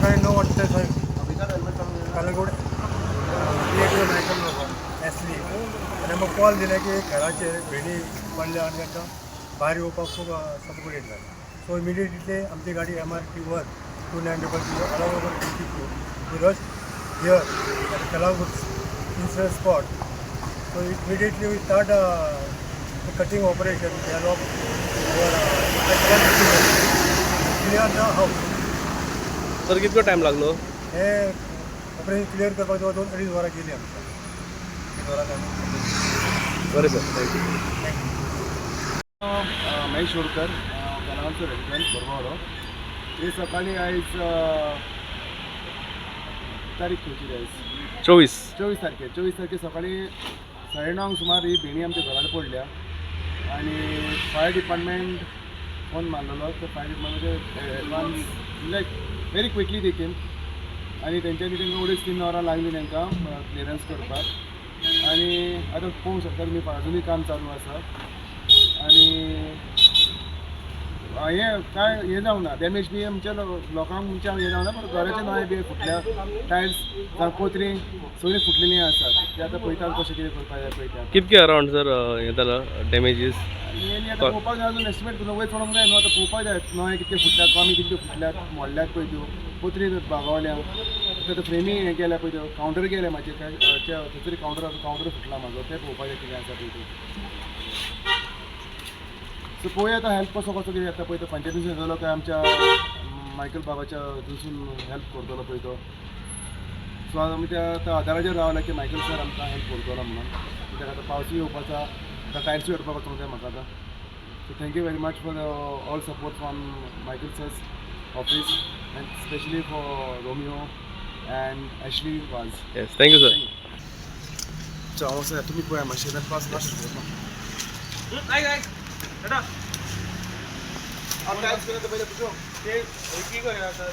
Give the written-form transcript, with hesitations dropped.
सकाळी 9:48 कालगोड एसली आनी आमकां कॉल दिलें की घराचेर भेंडी पडल्या आनी तांकां भायर येवपाक खूब सफोकेट जालें. सो इमिडिएटली आमची गाडी MRT-1 290 along over 22 we rushed here at Kalagur incident spot. So immediately we start the cutting operation. We have clear the house. Sir कितको टाइम लागलो? हे ऑपरेशन क्लियर करपाक 2-3 वरां गेली आमकां. बरें सर, थँक्यू. महेश होडकर कलांचो रेजिडेंट बोरवाडो. हे सकाळी आयज तारीख खंयची आयज 24 तारखे सकाळी 9:30 सुमार ही भेंडी आमच्या घरात पडल्या आणि फायर डिपार्टमेंट फोन मारलेलो. तर fire department advance like very quickly देखील आणि त्यांच्यानी तांकां अडेच 3 वरां लागली तांकां क्लियरन्स करपाक. आणि आतां पळोवंक शकता तुमी अजुनूय काम चालू आसा. आणि हे जावना डॅमेज बी आमच्या लोकांक आमच्या हे जावना, पण घराचे नळे बी फुटल्या, टायल्स जावं कोतरी सगळी फुटलेली आसात. ते आतां पळयतात कशें कितें करपाक जाय पळयतात. कितके अरावंड सर हे जालां डॅमेजीस? आनी आतां पळोवपाक जाय, अजून एस्टिमेट करून वयर चोडोंक जाय न्हू. आतां पळोवपाक जाय नळे कितके फुटल्यात, आमी कितके फुटल्यात, मोडल्यात पळय त्यो, कोतरी भागावल्या, आतां फ्रेमी हे गेल्या पळय त्यो, कावंटर गेले म्हाजे खंयतरी कावंटर फुटला म्हाजो, तें पळोवपाक जाय कितें आसा पळय त्यो. सो पळोवया आतां हेल्प कसो कितें येता पळय तो पंचायतीन येतलो काय आमच्या मायकल बाबाच्या थंयसून हेल्प करतलो पळय तो. सो आमी त्या आदाराचेर रावला की मायकल सर आमकां हेल्प करतलो म्हणून. कित्याक आतां पावसूय येवपाचो, आतां टायल्सूय हाडपाक वचूंक जाय म्हाका आतां. So thank you very much for all support from Michael sir's office and specially for Romeo and Ashley was. Yes, thank you sir. हांव सर तुमी पळया मातशें पास लास्ट टायल्स केले तर पहिले पुछो ते की करे आता